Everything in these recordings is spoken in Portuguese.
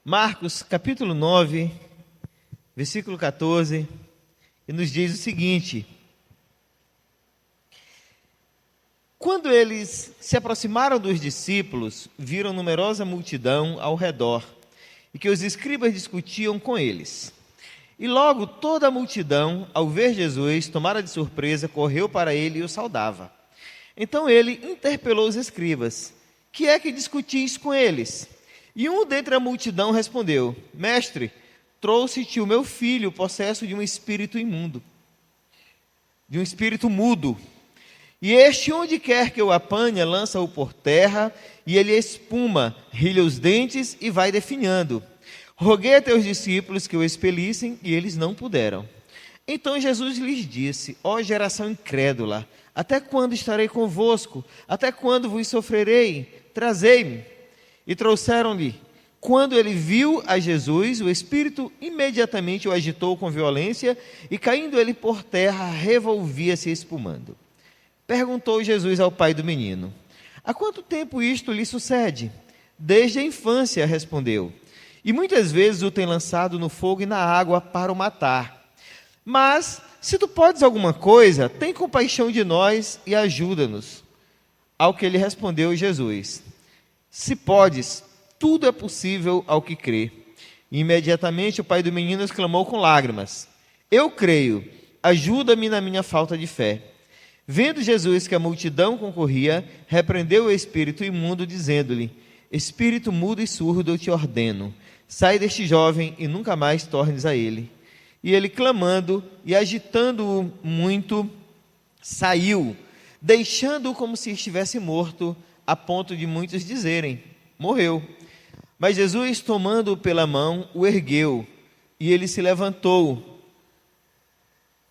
Marcos, capítulo 9, versículo 14, e nos diz o seguinte: quando eles se aproximaram dos discípulos, viram numerosa multidão ao redor, e que os escribas discutiam com eles. E logo toda a multidão, ao ver Jesus, tomara de surpresa, correu para ele e o saudava. Então ele interpelou os escribas: que é que discutis com eles? E um dentre a multidão respondeu: Mestre, trouxe-te o meu filho, possesso de um espírito imundo, de um espírito mudo. E este, onde quer que o apanha, lança-o por terra, e ele espuma, rilha os dentes e vai definhando. Roguei a teus discípulos que o expelissem, e eles não puderam. Então Jesus lhes disse: ó geração incrédula, até quando estarei convosco? Até quando vos sofrerei? Trazei-me. E trouxeram-lhe. Quando ele viu a Jesus, o espírito imediatamente o agitou com violência, e caindo ele por terra, revolvia-se espumando. Perguntou Jesus ao pai do menino: há quanto tempo isto lhe sucede? Desde a infância, respondeu. E muitas vezes o tem lançado no fogo e na água para o matar. Mas, se tu podes alguma coisa, tem compaixão de nós e ajuda-nos. Ao que lhe respondeu Jesus: se podes, tudo é possível ao que crê. E imediatamente o pai do menino exclamou com lágrimas: eu creio, ajuda-me na minha falta de fé. Vendo Jesus que a multidão concorria, repreendeu o espírito imundo, dizendo-lhe: espírito mudo e surdo, eu te ordeno, sai deste jovem e nunca mais tornes a ele. E ele, clamando e agitando-o muito, saiu, deixando-o como se estivesse morto, a ponto de muitos dizerem: morreu. Mas Jesus, tomando-o pela mão, o ergueu, e ele se levantou.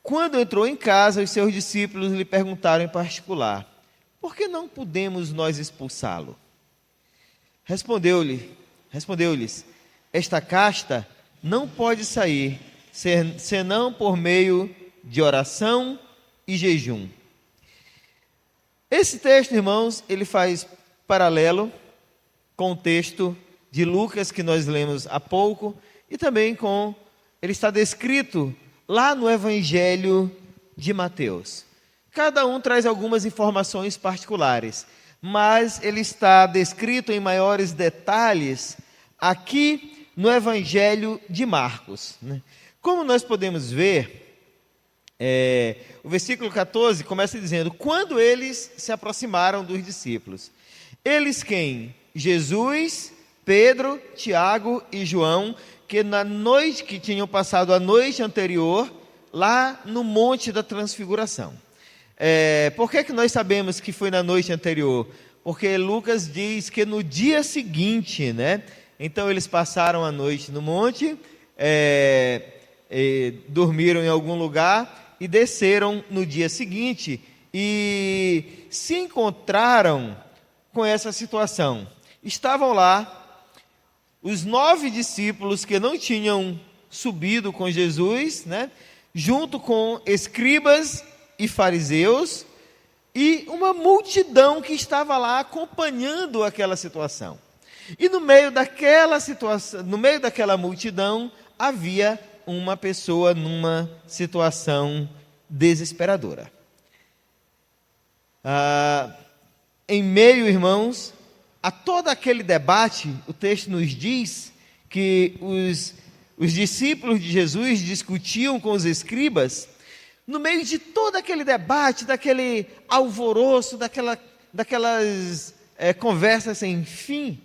Quando entrou em casa, os seus discípulos lhe perguntaram em particular: por que não podemos nós expulsá-lo? Respondeu-lhes: esta casta não pode sair, senão por meio de oração e jejum. Esse texto, irmãos, ele faz paralelo com o texto de Lucas que nós lemos há pouco, e também ele está descrito lá no Evangelho de Mateus. Cada um traz algumas informações particulares, mas ele está descrito em maiores detalhes aqui no Evangelho de Marcos. Como nós podemos ver, o versículo 14 começa dizendo: quando eles se aproximaram dos discípulos. Eles quem? Jesus, Pedro, Tiago e João, que tinham passado a noite anterior lá no Monte da Transfiguração. Por que nós sabemos que foi na noite anterior? Porque Lucas diz que no dia seguinte, então eles passaram a noite no monte, dormiram em algum lugar e desceram no dia seguinte e se encontraram com essa situação. Estavam lá os 9 discípulos que não tinham subido com Jesus, junto com escribas e fariseus, e uma multidão que estava lá acompanhando aquela situação. E no meio daquela situação, no meio daquela multidão, havia uma pessoa numa situação desesperadora. Em meio, irmãos, a todo aquele debate, o texto nos diz que os discípulos de Jesus discutiam com os escribas. No meio de todo aquele debate, daquele alvoroço, daquelas conversas sem fim,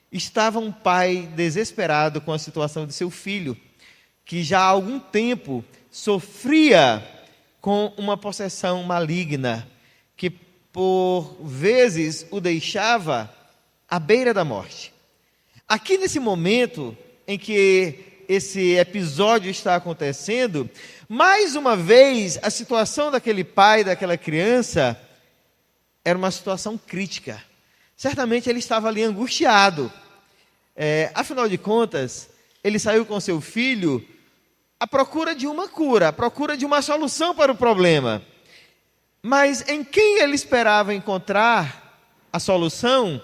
estava um pai desesperado com a situação de seu filho, que já há algum tempo sofria com uma possessão maligna, que por vezes o deixava à beira da morte. Aqui nesse momento em que esse episódio está acontecendo, mais uma vez a situação daquele pai, daquela criança, era uma situação crítica. Certamente ele estava ali angustiado. Afinal de contas, ele saiu com seu filho à procura de uma cura, à procura de uma solução para o problema. Mas em quem ele esperava encontrar a solução,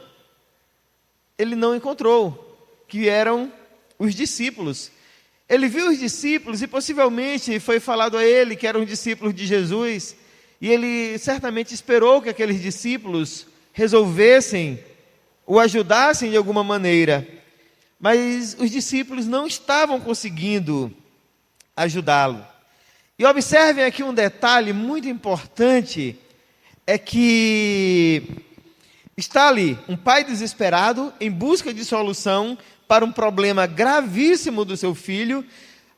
ele não encontrou, que eram os discípulos. Ele viu os discípulos e possivelmente foi falado a ele que eram discípulos de Jesus, e ele certamente esperou que aqueles discípulos resolvessem o ajudassem de alguma maneira, mas os discípulos não estavam conseguindo ajudá-lo. E observem aqui um detalhe muito importante, é que está ali um pai desesperado em busca de solução para um problema gravíssimo do seu filho,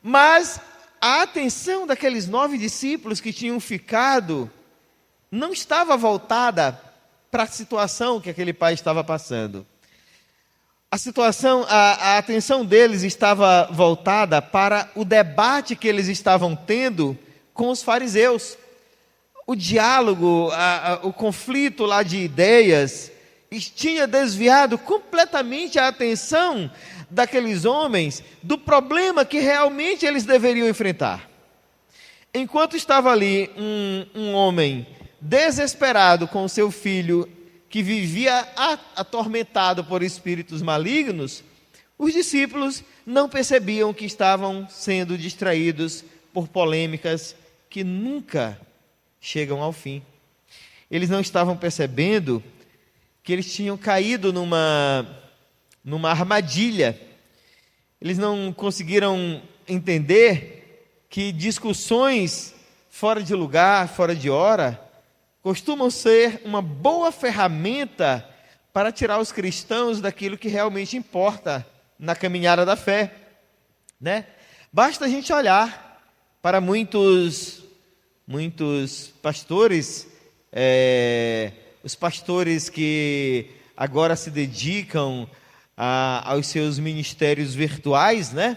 mas a atenção daqueles 9 discípulos que tinham ficado não estava voltada para a situação que aquele pai estava passando. A atenção deles estava voltada para o debate que eles estavam tendo com os fariseus. O diálogo, o conflito lá de ideias, tinha desviado completamente a atenção daqueles homens do problema que realmente eles deveriam enfrentar. Enquanto estava ali um homem desesperado com o seu filho, que vivia atormentado por espíritos malignos, os discípulos não percebiam que estavam sendo distraídos por polêmicas que nunca chegam ao fim. Eles não estavam percebendo que eles tinham caído numa armadilha. Eles não conseguiram entender que discussões fora de lugar, fora de hora, costumam ser uma boa ferramenta para tirar os cristãos daquilo que realmente importa na caminhada da fé, né? Basta a gente olhar para muitos pastores, os pastores que agora se dedicam aos seus ministérios virtuais, né?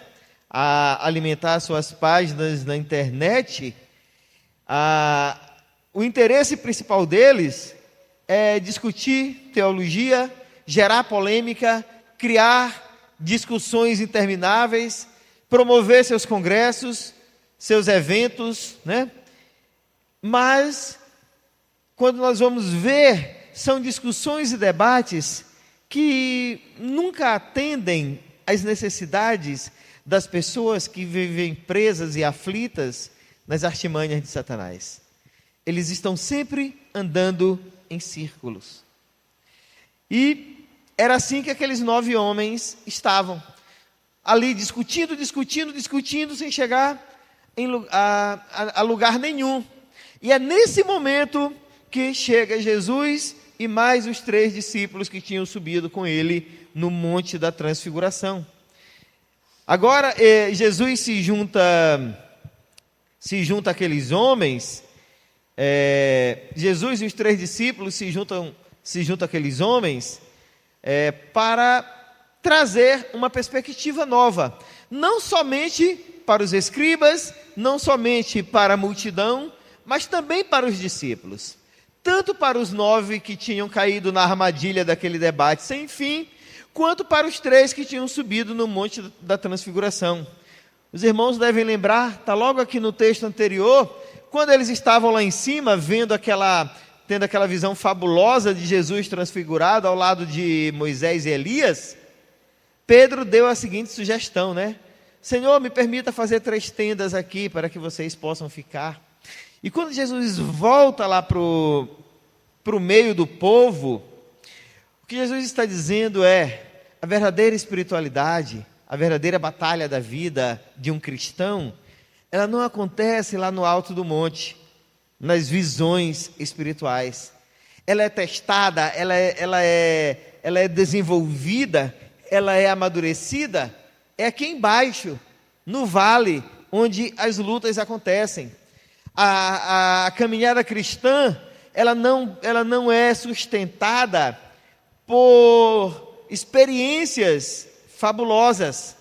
A alimentar suas páginas na internet. O interesse principal deles é discutir teologia, gerar polêmica, criar discussões intermináveis, promover seus congressos, seus eventos, né? Mas, quando nós vamos ver, são discussões e debates que nunca atendem às necessidades das pessoas que vivem presas e aflitas nas artimanhas de Satanás. Eles estão sempre andando em círculos. E era assim que aqueles 9 homens estavam, ali discutindo, sem chegar a lugar nenhum. E é nesse momento que chega Jesus e mais os 3 discípulos que tinham subido com ele no Monte da Transfiguração. Agora, Jesus se junta àqueles homens. Jesus e os 3 discípulos se juntam àqueles homens para trazer uma perspectiva nova, não somente para os escribas, não somente para a multidão, mas também para os discípulos, tanto para os 9 que tinham caído na armadilha daquele debate sem fim, quanto para os 3 que tinham subido no Monte da Transfiguração. Os irmãos devem lembrar, está logo aqui no texto anterior, quando eles estavam lá em cima, tendo aquela visão fabulosa de Jesus transfigurado ao lado de Moisés e Elias, Pedro deu a seguinte sugestão, né? Senhor, me permita fazer 3 tendas aqui para que vocês possam ficar. E quando Jesus volta lá para o meio do povo, o que Jesus está dizendo é: a verdadeira espiritualidade, a verdadeira batalha da vida de um cristão, ela não acontece lá no alto do monte, nas visões espirituais. Ela é testada, ela é desenvolvida, ela é amadurecida, é aqui embaixo, no vale, onde as lutas acontecem. A caminhada cristã, ela não é sustentada por experiências fabulosas.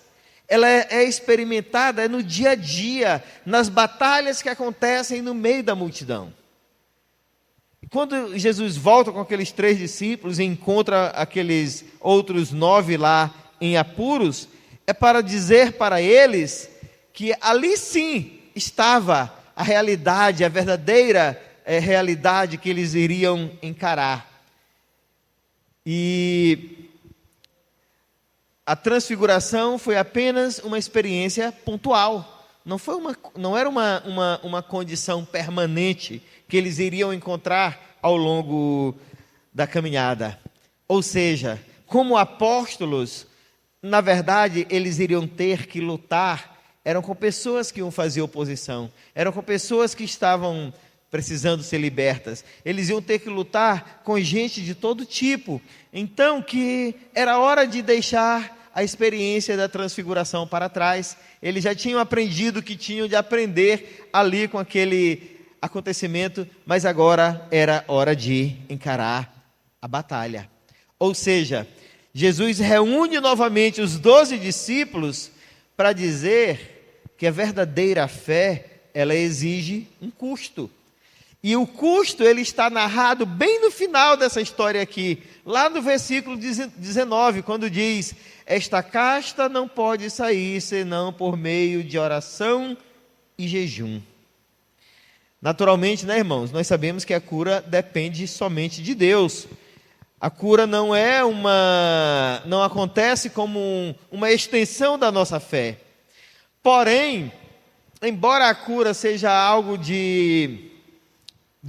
Ela é experimentada no dia a dia, nas batalhas que acontecem no meio da multidão. E quando Jesus volta com aqueles 3 discípulos e encontra aqueles outros 9 lá em apuros, é para dizer para eles que ali sim estava a realidade, a verdadeira realidade que eles iriam encarar. E a transfiguração foi apenas uma experiência pontual. Não era uma condição permanente que eles iriam encontrar ao longo da caminhada. Ou seja, como apóstolos, na verdade, eles iriam ter que lutar. Eram com pessoas que iam fazer oposição. Eram com pessoas que estavam precisando ser libertas. Eles iam ter que lutar com gente de todo tipo. Então, que era hora de deixar a experiência da transfiguração para trás. Eles já tinham aprendido o que tinham de aprender ali com aquele acontecimento, mas agora era hora de encarar a batalha. Ou seja, Jesus reúne novamente os 12 discípulos para dizer que a verdadeira fé, ela exige um custo. E o custo, ele está narrado bem no final dessa história aqui, lá no versículo 19, quando diz: esta casta não pode sair senão por meio de oração e jejum. Naturalmente, né, irmãos, nós sabemos que a cura depende somente de Deus. A cura não acontece como uma extensão da nossa fé. Porém, embora a cura seja algo de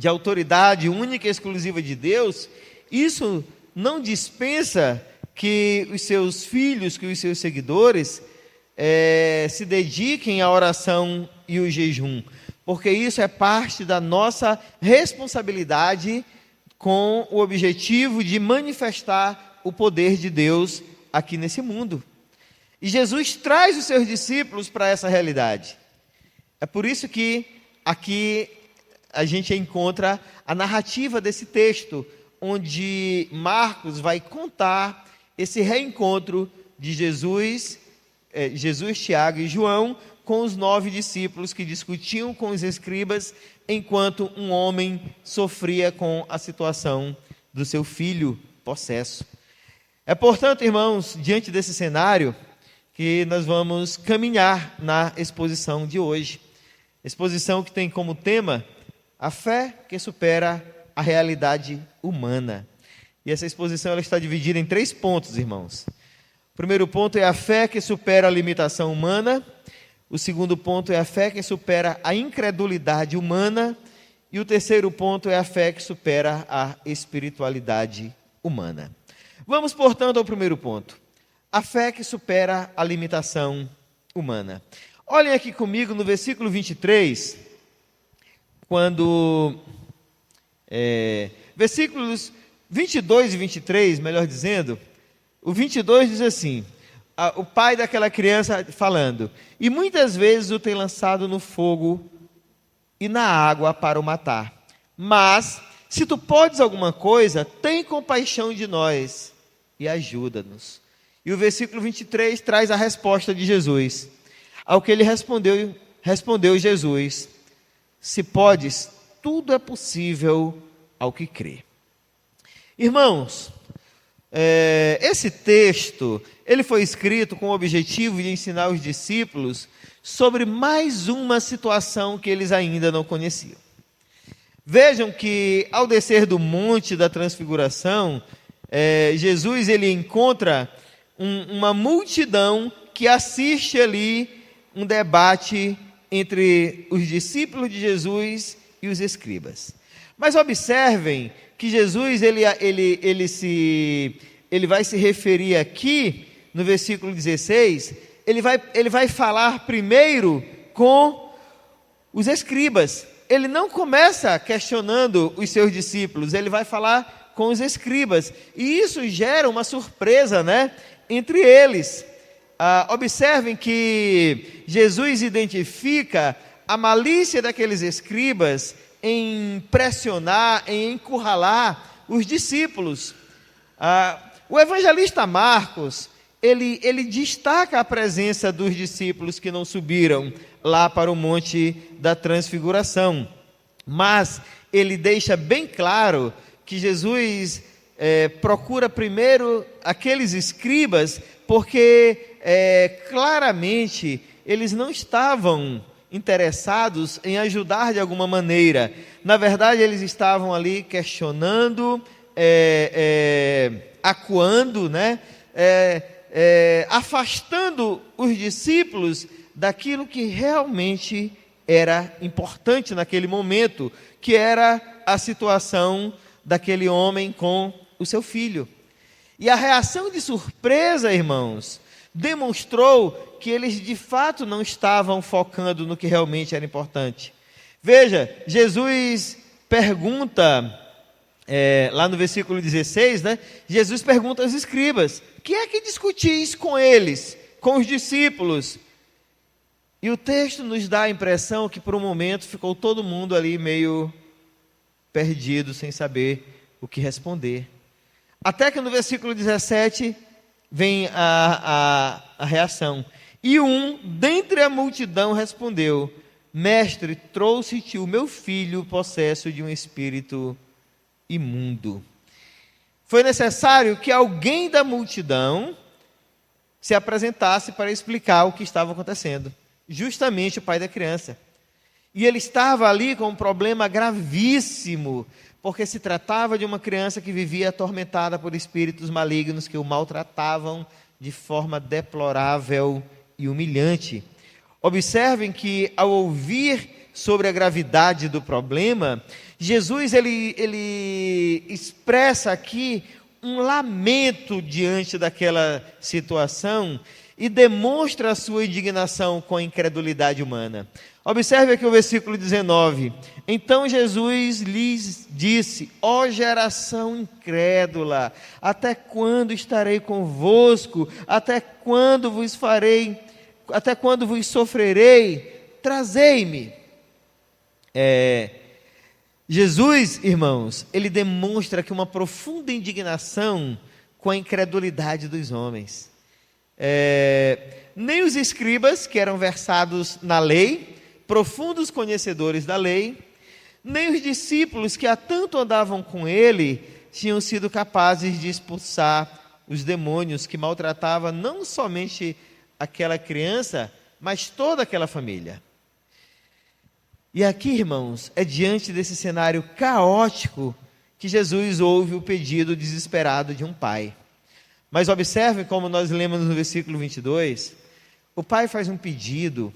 autoridade única e exclusiva de Deus, isso não dispensa que os seus filhos, que os seus seguidores se dediquem à oração e o jejum, porque isso é parte da nossa responsabilidade com o objetivo de manifestar o poder de Deus aqui nesse mundo. E Jesus traz os seus discípulos para essa realidade. É por isso que aqui a gente encontra a narrativa desse texto, onde Marcos vai contar esse reencontro de Jesus, Tiago e João, com os 9 discípulos que discutiam com os escribas, enquanto um homem sofria com a situação do seu filho possesso. É, portanto, irmãos, diante desse cenário, que nós vamos caminhar na exposição de hoje. Exposição que tem como tema a fé que supera a realidade humana. E essa exposição ela está dividida em 3 pontos, irmãos. O primeiro ponto é a fé que supera a limitação humana. O segundo ponto é a fé que supera a incredulidade humana. E o terceiro ponto é a fé que supera a espiritualidade humana. Vamos, portanto, ao primeiro ponto. A fé que supera a limitação humana. Olhem aqui comigo no versículo 23, quando... versículos 22 e 23, melhor dizendo, o 22 diz assim, o pai daquela criança falando: e muitas vezes o tem lançado no fogo e na água para o matar. Mas, se tu podes alguma coisa, tem compaixão de nós e ajuda-nos. E o versículo 23 traz a resposta de Jesus. Ao que ele respondeu Jesus: se podes, tudo é possível ao que crê. Irmãos, esse texto, ele foi escrito com o objetivo de ensinar os discípulos sobre mais uma situação que eles ainda não conheciam. Vejam que ao descer do monte da transfiguração, Jesus ele encontra uma multidão que assiste ali um debate entre os discípulos de Jesus e os escribas. Mas observem que Jesus ele vai se referir aqui no versículo 16, ele vai falar primeiro com os escribas. Ele não começa questionando os seus discípulos, ele vai falar com os escribas. E isso gera uma surpresa, né, entre eles. Observem que Jesus identifica a malícia daqueles escribas em pressionar, em encurralar os discípulos. O evangelista Marcos, ele destaca a presença dos discípulos que não subiram lá para o Monte da Transfiguração, mas ele deixa bem claro que Jesus procura primeiro aqueles escribas, porque claramente eles não estavam interessados em ajudar de alguma maneira. Na verdade, eles estavam ali questionando, acuando, né? afastando os discípulos daquilo que realmente era importante naquele momento, que era a situação daquele homem com o seu filho. E a reação de surpresa, irmãos, demonstrou que eles de fato não estavam focando no que realmente era importante. Veja, Jesus pergunta, lá no versículo 16, né? Jesus pergunta aos escribas: que é que discutis com eles, com os discípulos? E o texto nos dá a impressão que por um momento ficou todo mundo ali meio perdido, sem saber o que responder. Até que no versículo 17 vem a reação. E um dentre a multidão respondeu: Mestre, trouxe-te o meu filho possesso de um espírito imundo. Foi necessário que alguém da multidão se apresentasse para explicar o que estava acontecendo. Justamente o pai da criança. E ele estava ali com um problema gravíssimo, porque se tratava de uma criança que vivia atormentada por espíritos malignos que o maltratavam de forma deplorável e humilhante. Observem que, ao ouvir sobre a gravidade do problema, Jesus ele expressa aqui um lamento diante daquela situação e demonstra a sua indignação com a incredulidade humana. Observe aqui o versículo 19. Então Jesus lhes disse: ó geração incrédula, até quando estarei convosco? Até quando vos sofrerei? Trazei-me. Jesus, irmãos, ele demonstra aqui uma profunda indignação com a incredulidade dos homens. Nem os escribas, que eram versados na lei, profundos conhecedores da lei, nem os discípulos que há tanto andavam com ele, tinham sido capazes de expulsar os demônios que maltratavam não somente aquela criança, mas toda aquela família. E aqui, irmãos, é diante desse cenário caótico que Jesus ouve o pedido desesperado de um pai. Mas observem como nós lemos no versículo 22, o pai faz um pedido,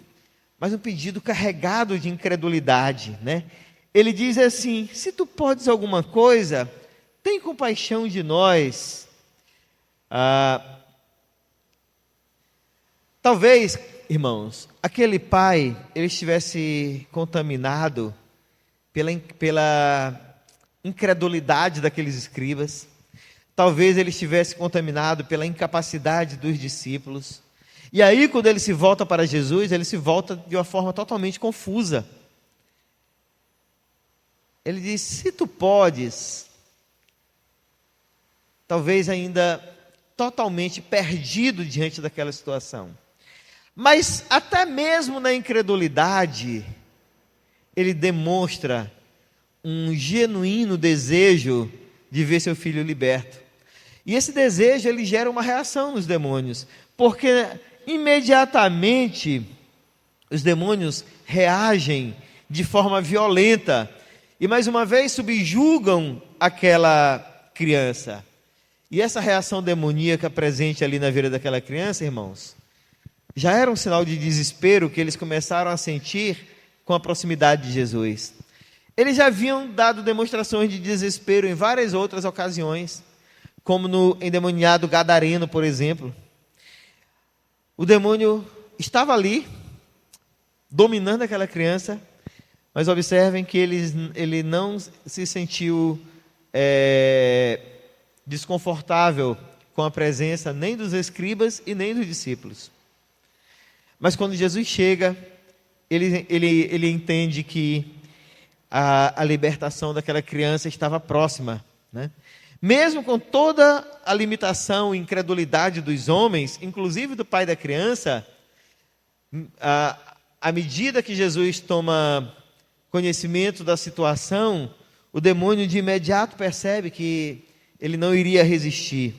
mas um pedido carregado de incredulidade, né? Ele diz assim: se tu podes alguma coisa, tem compaixão de nós. Talvez, irmãos, aquele pai, ele estivesse contaminado pela incredulidade daqueles escribas. Talvez ele estivesse contaminado pela incapacidade dos discípulos. E aí, quando ele se volta para Jesus, ele se volta de uma forma totalmente confusa. Ele diz: se tu podes, talvez ainda totalmente perdido diante daquela situação. Mas até mesmo na incredulidade, ele demonstra um genuíno desejo de ver seu filho liberto. E esse desejo, ele gera uma reação nos demônios, porque imediatamente os demônios reagem de forma violenta e mais uma vez subjugam aquela criança. E essa reação demoníaca presente ali na vida daquela criança, irmãos, já era um sinal de desespero que eles começaram a sentir com a proximidade de Jesus. Eles já haviam dado demonstrações de desespero em várias outras ocasiões, como no endemoniado gadareno, por exemplo. O demônio estava ali, dominando aquela criança, mas observem que ele não se sentiu desconfortável com a presença nem dos escribas e nem dos discípulos. Mas quando Jesus chega, ele entende que a libertação daquela criança estava próxima, né? Mesmo com toda a limitação e incredulidade dos homens, inclusive do pai da criança, à medida que Jesus toma conhecimento da situação, o demônio de imediato percebe que ele não iria resistir.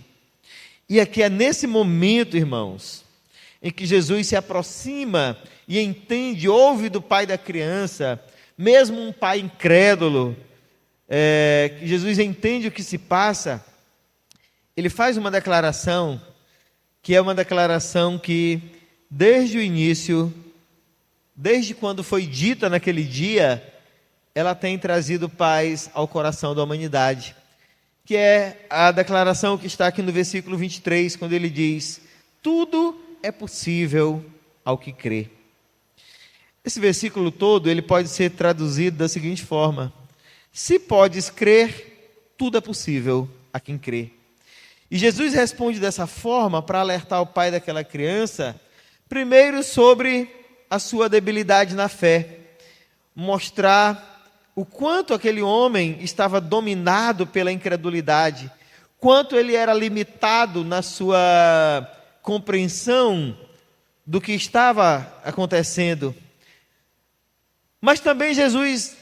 E aqui é nesse momento, irmãos, em que Jesus se aproxima e entende, ouve do pai da criança, mesmo um pai incrédulo, que Jesus entende o que se passa, ele faz uma declaração que é uma declaração que, desde o início, desde quando foi dita naquele dia, ela tem trazido paz ao coração da humanidade, que é a declaração que está aqui no versículo 23, quando ele diz: tudo é possível ao que crê. Esse versículo todo, ele pode ser traduzido da seguinte forma: se podes crer, tudo é possível a quem crê. E Jesus responde dessa forma para alertar o pai daquela criança, primeiro sobre a sua debilidade na fé, mostrar o quanto aquele homem estava dominado pela incredulidade, quanto ele era limitado na sua compreensão do que estava acontecendo. Mas também Jesus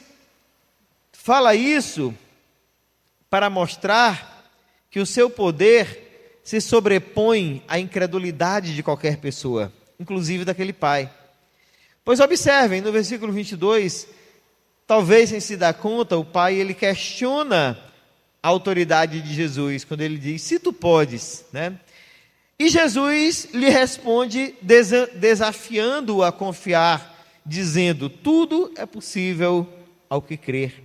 fala isso para mostrar que o seu poder se sobrepõe à incredulidade de qualquer pessoa, inclusive daquele pai. Pois observem, no versículo 22, talvez sem se dar conta, o pai ele questiona a autoridade de Jesus, quando ele diz: se tu podes, né? E Jesus lhe responde desafiando-o a confiar, dizendo: tudo é possível ao que crer.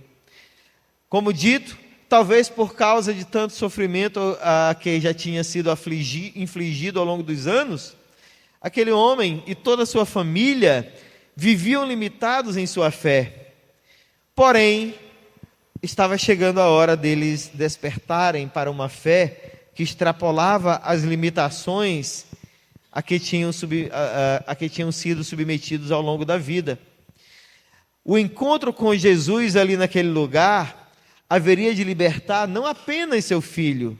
Como dito, talvez por causa de tanto sofrimento que já tinha sido infligido ao longo dos anos, aquele homem e toda a sua família viviam limitados em sua fé. Porém, estava chegando a hora deles despertarem para uma fé que extrapolava as limitações a que tinham sido submetidos ao longo da vida. O encontro com Jesus ali naquele lugar haveria de libertar não apenas seu filho,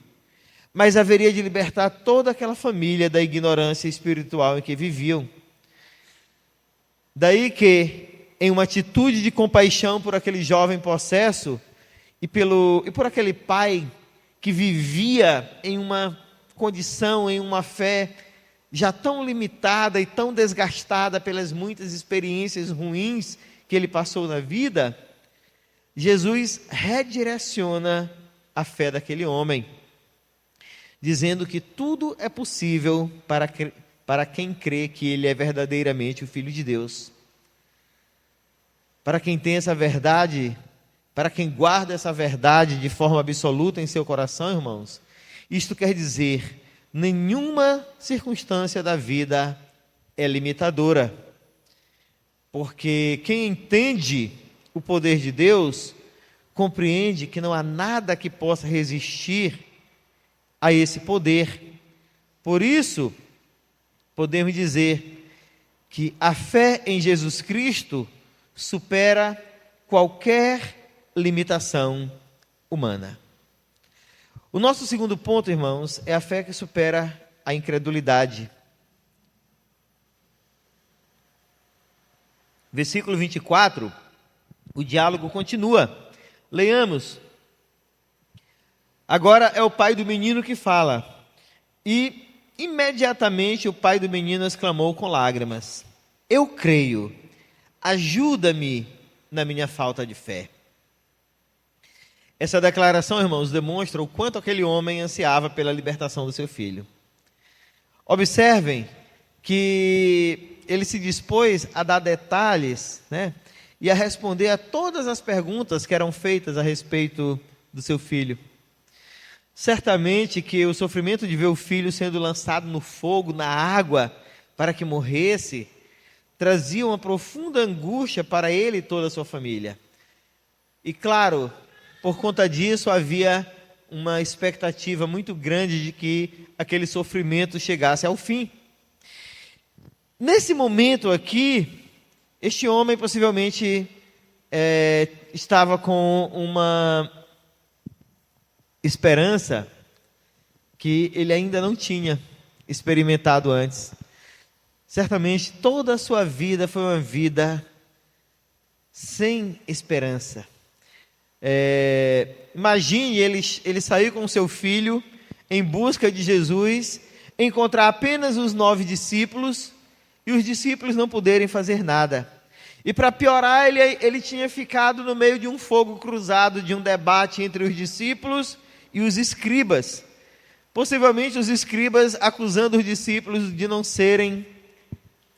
mas haveria de libertar toda aquela família da ignorância espiritual em que viviam. Daí que, em uma atitude de compaixão por aquele jovem possesso e por aquele pai que vivia em uma condição, em uma fé já tão limitada e tão desgastada pelas muitas experiências ruins que ele passou na vida, Jesus redireciona a fé daquele homem, dizendo que tudo é possível para quem crê que ele é verdadeiramente o Filho de Deus. Para quem tem essa verdade, para quem guarda essa verdade de forma absoluta em seu coração, irmãos, isto quer dizer: nenhuma circunstância da vida é limitadora. Porque quem entende o poder de Deus, compreende que não há nada que possa resistir a esse poder. Por isso, podemos dizer que a fé em Jesus Cristo supera qualquer limitação humana. O nosso segundo ponto, irmãos, é a fé que supera a incredulidade. Versículo 24, o diálogo continua. Leiamos. Agora é o pai do menino que fala. E imediatamente o pai do menino exclamou com lágrimas: eu creio, ajuda-me na minha falta de fé. Essa declaração, irmãos, demonstra o quanto aquele homem ansiava pela libertação do seu filho. Observem que ele se dispôs a dar detalhes, né, e a responder a todas as perguntas que eram feitas a respeito do seu filho. Certamente que o sofrimento de ver o filho sendo lançado no fogo, na água, para que morresse, trazia uma profunda angústia para ele e toda a sua família. E claro, por conta disso havia uma expectativa muito grande de que aquele sofrimento chegasse ao fim. Nesse momento aqui, este homem possivelmente estava com uma esperança que ele ainda não tinha experimentado antes. Certamente toda a sua vida foi uma vida sem esperança. Imagine ele sair com seu filho em busca de Jesus, encontrar apenas os 9 discípulos e os discípulos não poderem fazer nada. E para piorar, ele tinha ficado no meio de um fogo cruzado, de um debate entre os discípulos e os escribas. Possivelmente os escribas acusando os discípulos de não serem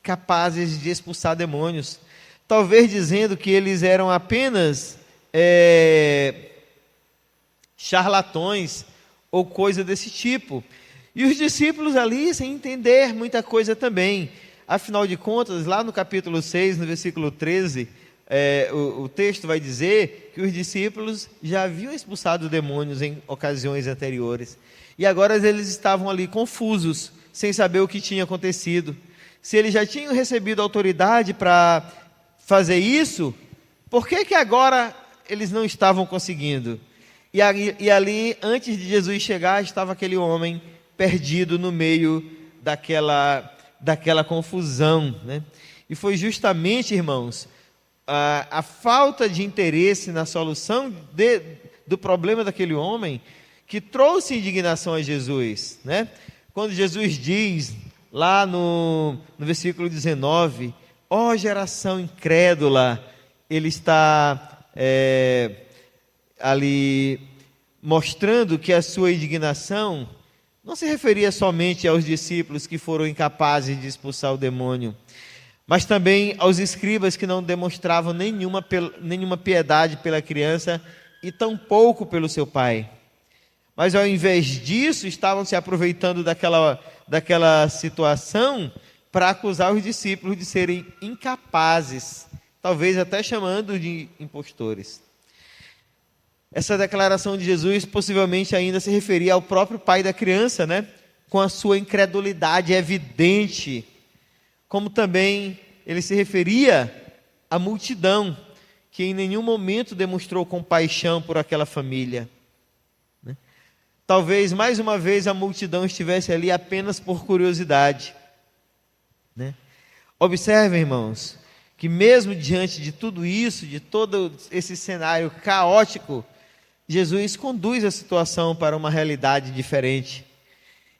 capazes de expulsar demônios, talvez dizendo que eles eram apenas charlatões ou coisa desse tipo. E os discípulos ali sem entender muita coisa também. Afinal de contas, lá no capítulo 6, no versículo 13, o texto vai dizer que os discípulos já haviam expulsado demônios em ocasiões anteriores. E agora eles estavam ali confusos, sem saber o que tinha acontecido. Se eles já tinham recebido autoridade para fazer isso, por que agora eles não estavam conseguindo? E ali, antes de Jesus chegar, estava aquele homem perdido no meio daquela confusão, né? E foi justamente, irmãos, a falta de interesse na solução do problema daquele homem que trouxe indignação a Jesus, né? Quando Jesus diz, lá no versículo 19, ó geração incrédula, ele está ali mostrando que a sua indignação não se referia somente aos discípulos que foram incapazes de expulsar o demônio, mas também aos escribas que não demonstravam nenhuma piedade pela criança e tampouco pelo seu pai. Mas ao invés disso, estavam se aproveitando daquela situação para acusar os discípulos de serem incapazes, talvez até chamando de impostores. Essa declaração de Jesus possivelmente ainda se referia ao próprio pai da criança, né? Com a sua incredulidade evidente, como também ele se referia à multidão, que em nenhum momento demonstrou compaixão por aquela família. Talvez, mais uma vez, a multidão estivesse ali apenas por curiosidade, né? Observem, irmãos, que mesmo diante de tudo isso, de todo esse cenário caótico, Jesus conduz a situação para uma realidade diferente.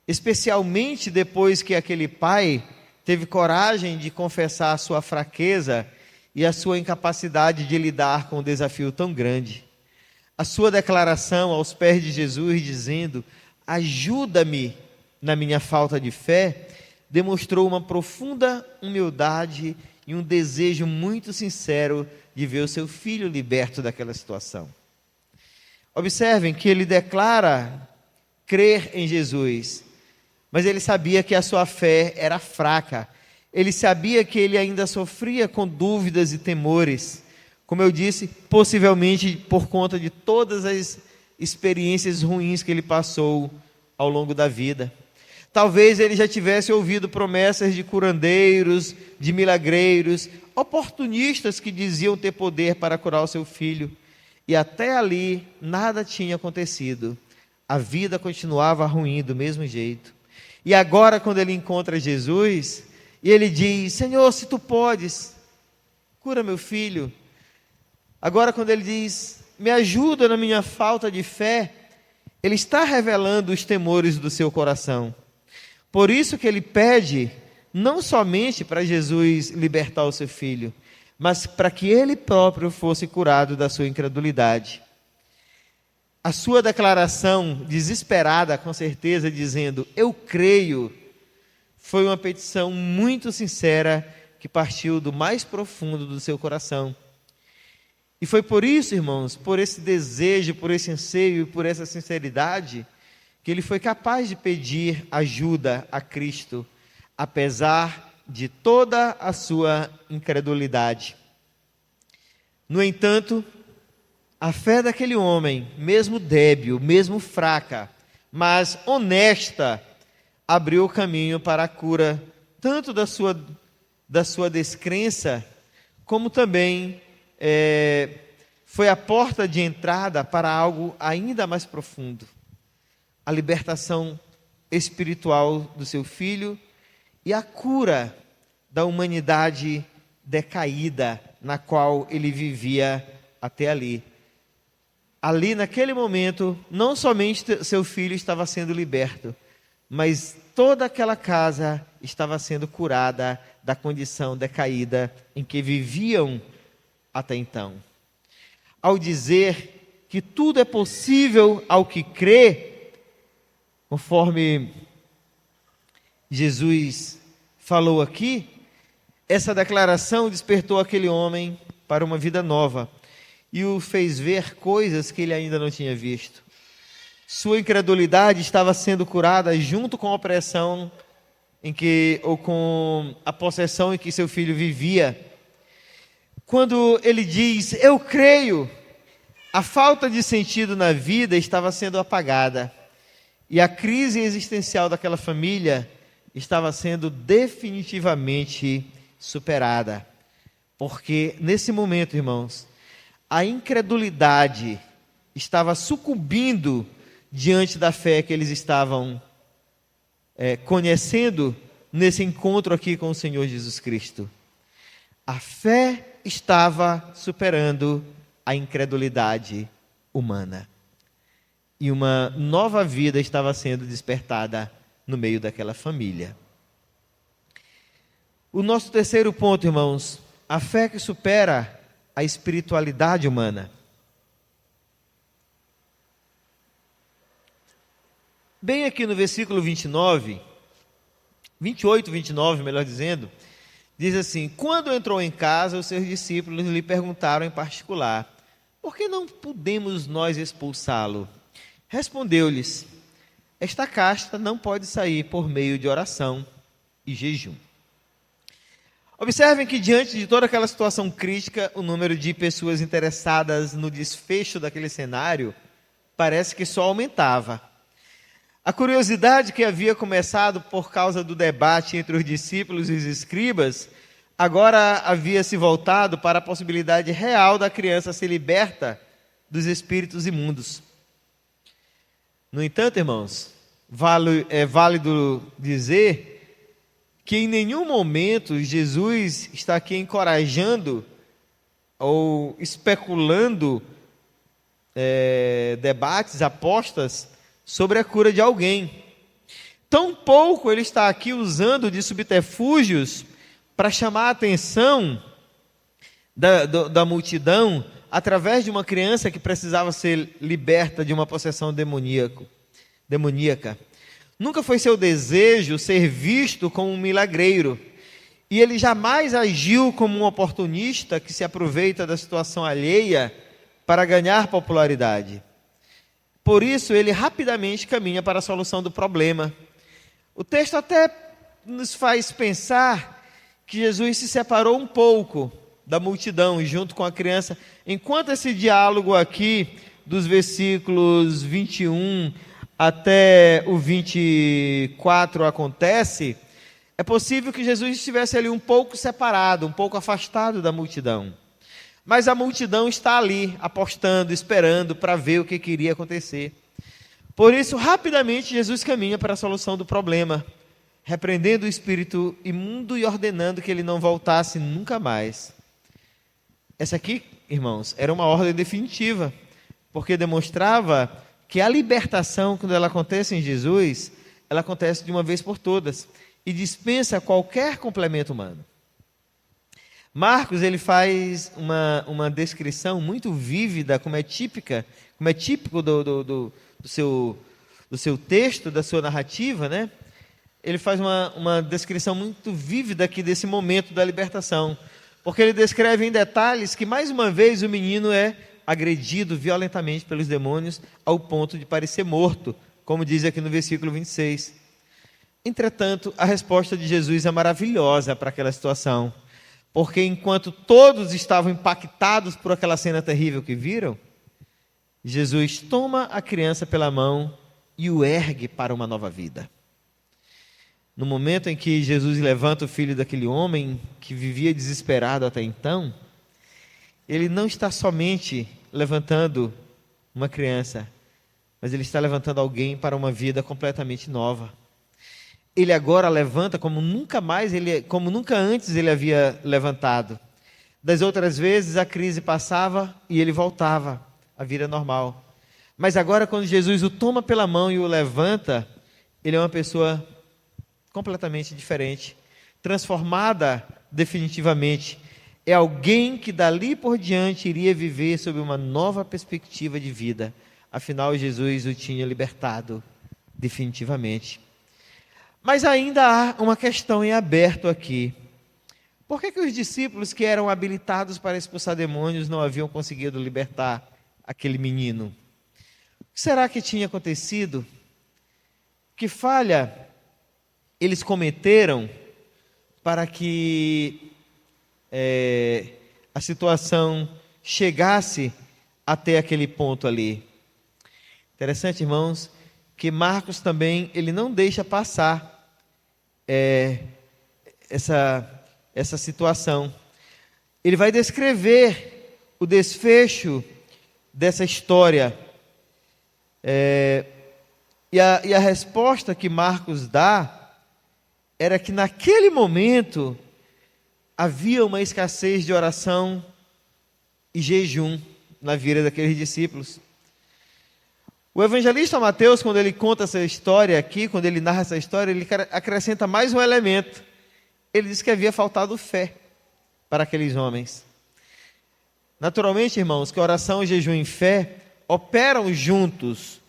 Especialmente depois que aquele pai teve coragem de confessar a sua fraqueza e a sua incapacidade de lidar com um desafio tão grande. A sua declaração aos pés de Jesus, dizendo: ajuda-me na minha falta de fé, demonstrou uma profunda humildade e um desejo muito sincero de ver o seu filho liberto daquela situação. Observem que ele declara crer em Jesus, mas ele sabia que a sua fé era fraca. Ele sabia que ele ainda sofria com dúvidas e temores. Como eu disse, possivelmente por conta de todas as experiências ruins que ele passou ao longo da vida. Talvez ele já tivesse ouvido promessas de curandeiros, de milagreiros, oportunistas que diziam ter poder para curar o seu filho. E até ali nada tinha acontecido. A vida continuava ruim do mesmo jeito. E agora, quando ele encontra Jesus, e ele diz: Senhor, se tu podes, cura meu filho. Agora, quando ele diz: me ajuda na minha falta de fé, ele está revelando os temores do seu coração. Por isso que ele pede, não somente para Jesus libertar o seu filho, mas para que ele próprio fosse curado da sua incredulidade. A sua declaração desesperada, com certeza, dizendo: eu creio, foi uma petição muito sincera que partiu do mais profundo do seu coração. E foi por isso, irmãos, por esse desejo, por esse anseio e por essa sinceridade, que ele foi capaz de pedir ajuda a Cristo, apesar de toda a sua incredulidade. No entanto, a fé daquele homem, mesmo débil, mesmo fraca, mas honesta, abriu o caminho para a cura, tanto da sua descrença, como também foi a porta de entrada para algo ainda mais profundo. A libertação espiritual do seu filho e a cura da humanidade decaída na qual ele vivia até ali. Ali, naquele momento, não somente seu filho estava sendo liberto, mas toda aquela casa estava sendo curada da condição decaída em que viviam até então. Ao dizer que tudo é possível ao que crê, Conforme Jesus falou aqui, essa declaração despertou aquele homem para uma vida nova e o fez ver coisas que ele ainda não tinha visto. Sua incredulidade estava sendo curada junto com a opressão ou com a possessão em que seu filho vivia. Quando ele diz, eu creio, a falta de sentido na vida estava sendo apagada. E a crise existencial daquela família estava sendo definitivamente superada. Porque nesse momento, irmãos, a incredulidade estava sucumbindo diante da fé que eles estavam conhecendo nesse encontro aqui com o Senhor Jesus Cristo. A fé estava superando a incredulidade humana. E uma nova vida estava sendo despertada no meio daquela família. O nosso terceiro ponto, irmãos, a fé que supera a espiritualidade humana. Bem aqui no versículo 28, 29, melhor dizendo, diz assim, quando entrou em casa, os seus discípulos lhe perguntaram em particular, por que não podemos nós expulsá-lo? Respondeu-lhes, esta casta não pode sair por meio de oração e jejum. Observem que diante de toda aquela situação crítica, o número de pessoas interessadas no desfecho daquele cenário parece que só aumentava. A curiosidade que havia começado por causa do debate entre os discípulos e os escribas, agora havia se voltado para a possibilidade real da criança ser liberta dos espíritos imundos. No entanto, irmãos, é válido dizer que em nenhum momento Jesus está aqui encorajando ou especulando debates, apostas sobre a cura de alguém. Tampouco ele está aqui usando de subterfúgios para chamar a atenção da multidão através de uma criança que precisava ser liberta de uma possessão demoníaca. Nunca foi seu desejo ser visto como um milagreiro, e ele jamais agiu como um oportunista que se aproveita da situação alheia para ganhar popularidade. Por isso, ele rapidamente caminha para a solução do problema. O texto até nos faz pensar que Jesus se separou um pouco da multidão, junto com a criança. Enquanto esse diálogo aqui, dos versículos 21 até o 24 acontece, é possível que Jesus estivesse ali um pouco separado, um pouco afastado da multidão. Mas a multidão está ali, apostando, esperando para ver o que iria acontecer. Por isso, rapidamente, Jesus caminha para a solução do problema, repreendendo o espírito imundo e ordenando que ele não voltasse nunca mais. Essa aqui, irmãos, era uma ordem definitiva, porque demonstrava que a libertação, quando ela acontece em Jesus, ela acontece de uma vez por todas e dispensa qualquer complemento humano. Marcos, ele faz uma descrição muito vívida, como é típico do seu texto, da sua narrativa, né? Ele faz uma descrição muito vívida aqui desse momento da libertação, porque ele descreve em detalhes que, mais uma vez, o menino é agredido violentamente pelos demônios ao ponto de parecer morto, como diz aqui no versículo 26. Entretanto, a resposta de Jesus é maravilhosa para aquela situação, porque enquanto todos estavam impactados por aquela cena terrível que viram, Jesus toma a criança pela mão e o ergue para uma nova vida. No momento em que Jesus levanta o filho daquele homem que vivia desesperado até então, ele não está somente levantando uma criança, mas ele está levantando alguém para uma vida completamente nova. Ele agora levanta como nunca antes ele havia levantado. Das outras vezes a crise passava e ele voltava à vida normal. Mas agora, quando Jesus o toma pela mão e o levanta, ele é uma pessoa completamente diferente, transformada definitivamente. É alguém que dali por diante iria viver sob uma nova perspectiva de vida. Afinal, Jesus o tinha libertado definitivamente. Mas ainda há uma questão em aberto aqui. Por que os discípulos que eram habilitados para expulsar demônios não haviam conseguido libertar aquele menino? O que será que tinha acontecido? Que falha eles cometeram para que a situação chegasse até aquele ponto ali? Interessante, irmãos, que Marcos também ele não deixa passar essa situação. Ele vai descrever o desfecho dessa história. E a resposta que Marcos dá era que naquele momento havia uma escassez de oração e jejum na vida daqueles discípulos. O evangelista Mateus, quando ele conta essa história aqui, quando ele narra essa história, ele acrescenta mais um elemento. Ele diz que havia faltado fé para aqueles homens. Naturalmente, irmãos, que oração, jejum e fé operam juntos.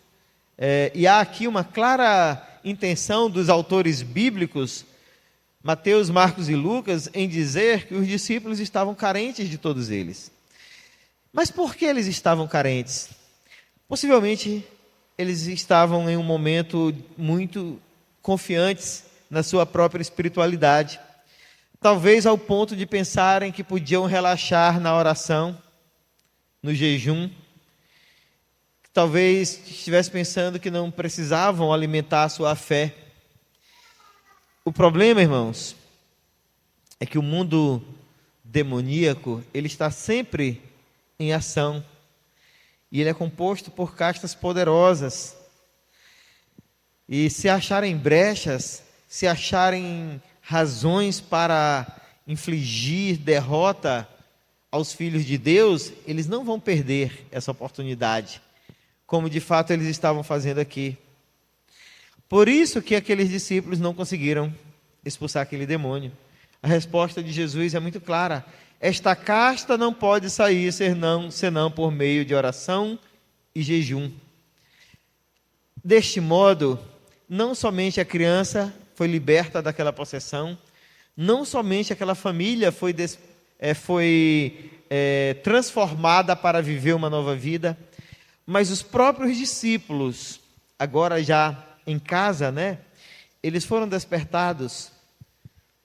E há aqui uma clara intenção dos autores bíblicos, Mateus, Marcos e Lucas, em dizer que os discípulos estavam carentes de todos eles. Mas por que eles estavam carentes? Possivelmente, eles estavam em um momento muito confiantes na sua própria espiritualidade. Talvez ao ponto de pensarem que podiam relaxar na oração, no jejum. Talvez estivesse pensando que não precisavam alimentar a sua fé. O problema, irmãos, é que o mundo demoníaco, ele está sempre em ação. E ele é composto por castas poderosas. E se acharem brechas, se acharem razões para infligir derrota aos filhos de Deus, eles não vão perder essa oportunidade, como de fato eles estavam fazendo aqui. Por isso que aqueles discípulos não conseguiram expulsar aquele demônio. A resposta de Jesus é muito clara: esta casta não pode sair senão por meio de oração e jejum. Deste modo, não somente a criança foi liberta daquela possessão, não somente aquela família foi transformada para viver uma nova vida, mas os próprios discípulos, agora já em casa, eles foram despertados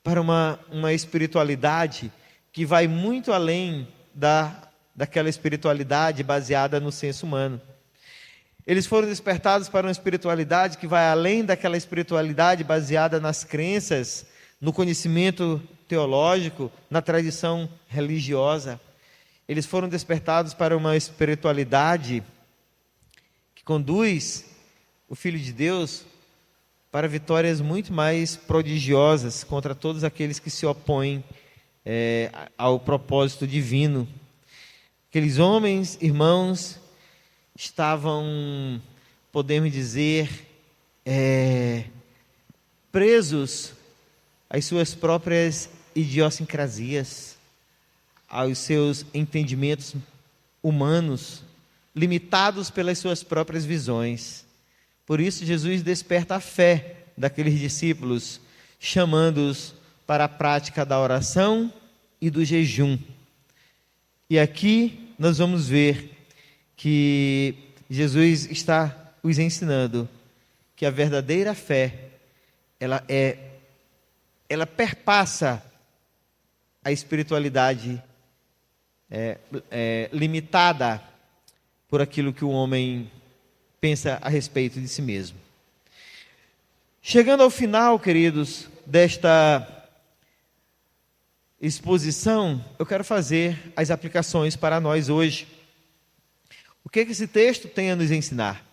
para uma espiritualidade que vai muito além daquela espiritualidade baseada no senso humano. Eles foram despertados para uma espiritualidade que vai além daquela espiritualidade baseada nas crenças, no conhecimento teológico, na tradição religiosa. Eles foram despertados para uma espiritualidade que conduz o Filho de Deus para vitórias muito mais prodigiosas contra todos aqueles que se opõem ao propósito divino. Aqueles homens, irmãos, estavam, podemos dizer, presos às suas próprias idiosincrasias, aos seus entendimentos humanos, limitados pelas suas próprias visões. Por isso, Jesus desperta a fé daqueles discípulos, chamando-os para a prática da oração e do jejum. E aqui nós vamos ver que Jesus está os ensinando que a verdadeira fé, ela perpassa a espiritualidade limitada por aquilo que o homem pensa a respeito de si mesmo. Chegando ao final, queridos, desta exposição, eu quero fazer as aplicações para nós hoje. O que esse texto tem a nos ensinar?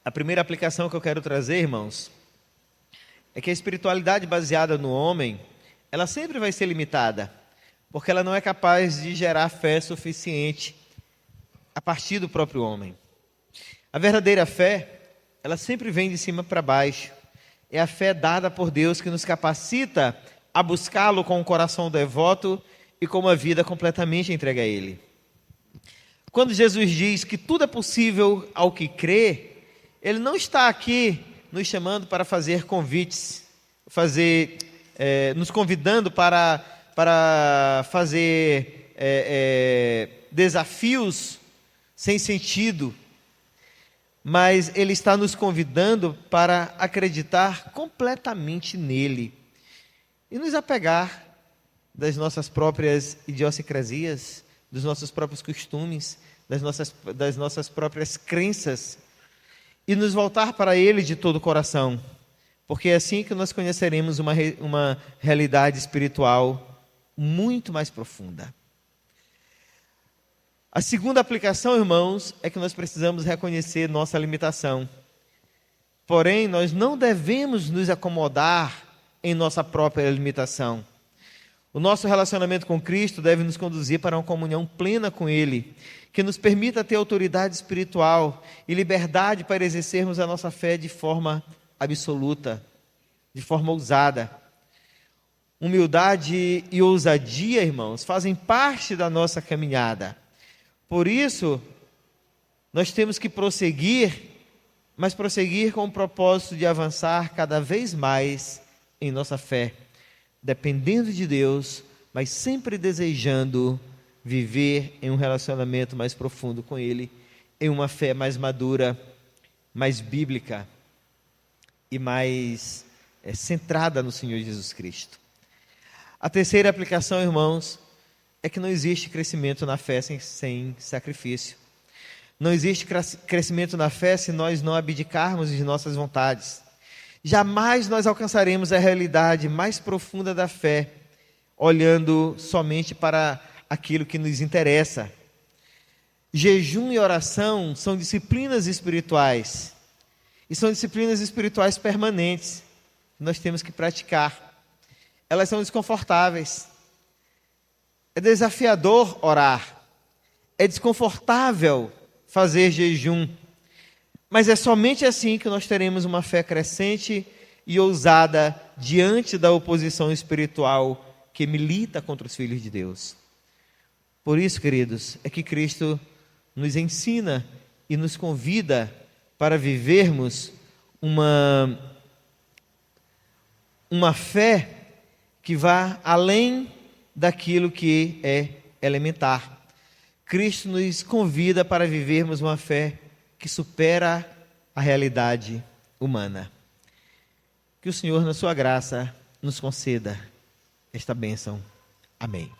A primeira aplicação que eu quero trazer, irmãos, é que a espiritualidade baseada no homem, ela sempre vai ser limitada, porque ela não é capaz de gerar fé suficiente a partir do próprio homem. A verdadeira fé, ela sempre vem de cima para baixo. É a fé dada por Deus que nos capacita a buscá-lo com um coração devoto e com uma vida completamente entregue a Ele. quando Jesus diz que tudo é possível ao que crê, Ele não está aqui nos chamando para fazer convites, nos convidando para fazer desafios sem sentido, mas Ele está nos convidando para acreditar completamente nele e nos apegar das nossas próprias idiosincrasias, dos nossos próprios costumes, das nossas próprias crenças, e nos voltar para Ele de todo o coração, porque é assim que nós conheceremos uma realidade espiritual muito mais profunda. A segunda aplicação, irmãos, é que nós precisamos reconhecer nossa limitação. Porém, nós não devemos nos acomodar em nossa própria limitação. O nosso relacionamento com Cristo deve nos conduzir para uma comunhão plena com Ele, que nos permita ter autoridade espiritual e liberdade para exercermos a nossa fé de forma absoluta, de forma ousada. Humildade e ousadia, irmãos, fazem parte da nossa caminhada. Por isso, nós temos que prosseguir, mas prosseguir com o propósito de avançar cada vez mais em nossa fé, dependendo de Deus, mas sempre desejando viver em um relacionamento mais profundo com Ele, em uma fé mais madura, mais bíblica e mais centrada no Senhor Jesus Cristo. A terceira aplicação, irmãos, é que não existe crescimento na fé sem sacrifício. Não existe crescimento na fé se nós não abdicarmos de nossas vontades. Jamais nós alcançaremos a realidade mais profunda da fé, olhando somente para aquilo que nos interessa. Jejum e oração são disciplinas espirituais, e são disciplinas espirituais permanentes, que nós temos que praticar. Elas são desconfortáveis. É desafiador orar, é desconfortável fazer jejum, mas é somente assim que nós teremos uma fé crescente e ousada diante da oposição espiritual que milita contra os filhos de Deus. Por isso, queridos, é que Cristo nos ensina e nos convida para vivermos uma fé que vá além daquilo que é elementar. Cristo nos convida para vivermos uma fé que supera a realidade humana. Que o Senhor, na sua graça, nos conceda esta bênção. Amém.